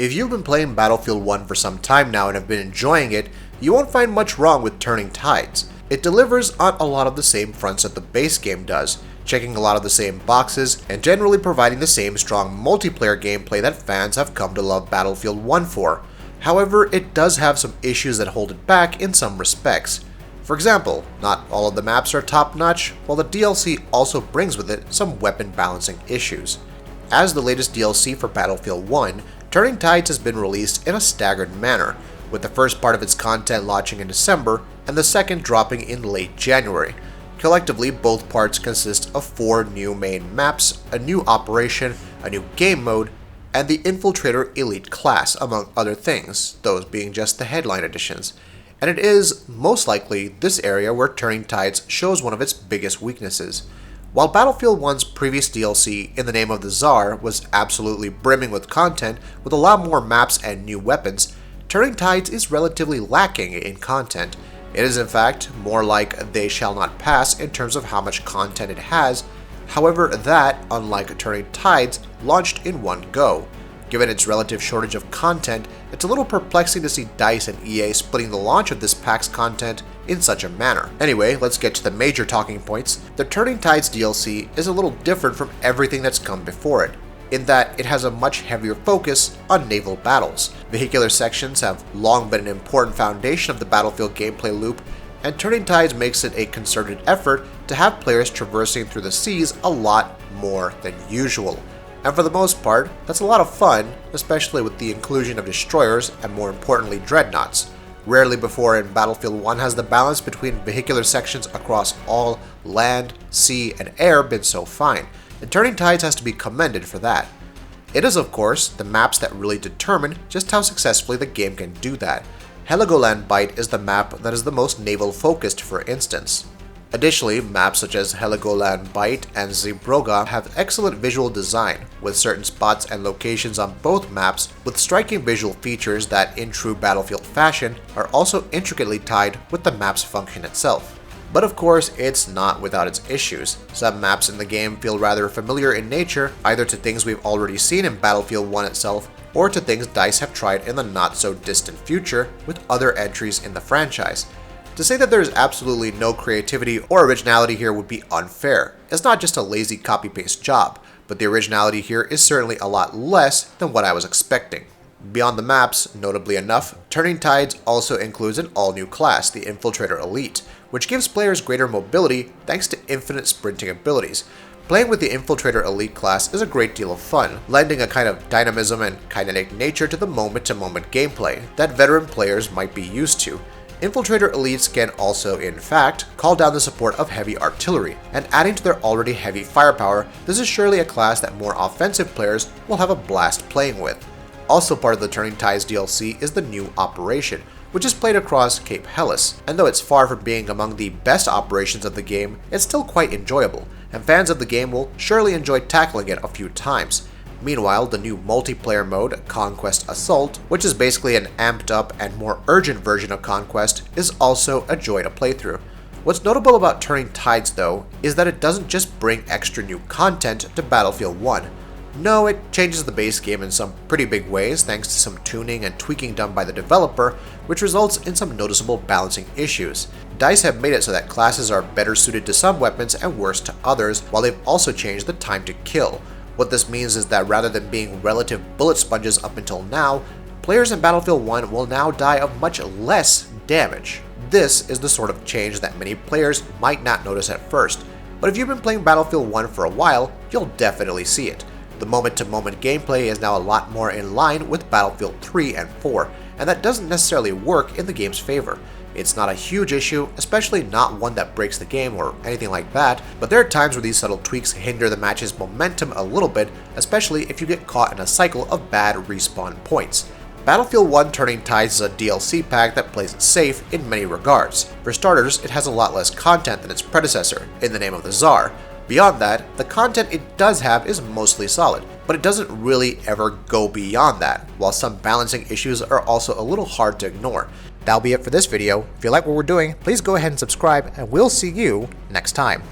If you've been playing Battlefield 1 for some time now and have been enjoying it, you won't find much wrong with Turning Tides. It delivers on a lot of the same fronts that the base game does, checking a lot of the same boxes, and generally providing the same strong multiplayer gameplay that fans have come to love Battlefield 1 for. However, it does have some issues that hold it back in some respects. For example, not all of the maps are top-notch, while the DLC also brings with it some weapon balancing issues. As the latest DLC for Battlefield 1, Turning Tides has been released in a staggered manner, with the first part of its content launching in December and the second dropping in late January. Collectively, both parts consist of 4 new main maps, a new operation, a new game mode, and the Infiltrator Elite class, among other things, those being just the headline additions. And it is, most likely, this area where Turning Tides shows one of its biggest weaknesses. While Battlefield 1's previous DLC, In the Name of the Tsar, was absolutely brimming with content with a lot more maps and new weapons, Turning Tides is relatively lacking in content. It is in fact more like They Shall Not Pass in terms of how much content it has. However, that, unlike Turning Tides, launched in one go. Given its relative shortage of content, it's a little perplexing to see DICE and EA splitting the launch of this pack's content in such a manner. Anyway, let's get to the major talking points. The Turning Tides DLC is a little different from everything that's come before it, in that it has a much heavier focus on naval battles. Vehicular sections have long been an important foundation of the Battlefield gameplay loop, and Turning Tides makes it a concerted effort to have players traversing through the seas a lot more than usual. And for the most part, that's a lot of fun, especially with the inclusion of destroyers and more importantly dreadnoughts. Rarely before in Battlefield 1 has the balance between vehicular sections across all land, sea, and air been so fine, and Turning Tides has to be commended for that. It is, of course, the maps that really determine just how successfully the game can do that. Heligoland Bight is the map that is the most naval focused, for instance. Additionally, maps such as Heligoland Bight and Zeebrugge have excellent visual design, with certain spots and locations on both maps with striking visual features that, in true Battlefield fashion, are also intricately tied with the map's function itself. But of course, it's not without its issues. Some maps in the game feel rather familiar in nature, either to things we've already seen in Battlefield 1 itself, or to things DICE have tried in the not-so-distant future with other entries in the franchise. To say that there is absolutely no creativity or originality here would be unfair. It's not just a lazy copy-paste job, but the originality here is certainly a lot less than what I was expecting. Beyond the maps, notably enough, Turning Tides also includes an all-new class, the Infiltrator Elite, which gives players greater mobility thanks to infinite sprinting abilities. Playing with the Infiltrator Elite class is a great deal of fun, lending a kind of dynamism and kinetic nature to the moment-to-moment gameplay that veteran players might be used to. Infiltrator Elites can also, in fact, call down the support of heavy artillery, and adding to their already heavy firepower, this is surely a class that more offensive players will have a blast playing with. Also part of the Turning Tides DLC is the new operation, which is played across Cape Helles, and though it's far from being among the best operations of the game, it's still quite enjoyable, and fans of the game will surely enjoy tackling it a few times. Meanwhile, the new multiplayer mode, Conquest Assault, which is basically an amped up and more urgent version of Conquest, is also a joy to play through. What's notable about Turning Tides though, is that it doesn't just bring extra new content to Battlefield 1. No, it changes the base game in some pretty big ways thanks to some tuning and tweaking done by the developer, which results in some noticeable balancing issues. DICE have made it so that classes are better suited to some weapons and worse to others, while they've also changed the time to kill. What this means is that rather than being relative bullet sponges up until now, players in Battlefield 1 will now die of much less damage. This is the sort of change that many players might not notice at first, but if you've been playing Battlefield 1 for a while, you'll definitely see it. The moment-to-moment gameplay is now a lot more in line with Battlefield 3 and 4, and that doesn't necessarily work in the game's favor. It's not a huge issue, especially not one that breaks the game or anything like that, but there are times where these subtle tweaks hinder the match's momentum a little bit, especially if you get caught in a cycle of bad respawn points. Battlefield 1 Turning Tides is a DLC pack that plays it safe in many regards. For starters, it has a lot less content than its predecessor, In the Name of the Tsar. Beyond that, the content it does have is mostly solid, but it doesn't really ever go beyond that, while some balancing issues are also a little hard to ignore. That'll be it for this video. If you like what we're doing, please go ahead and subscribe, and we'll see you next time.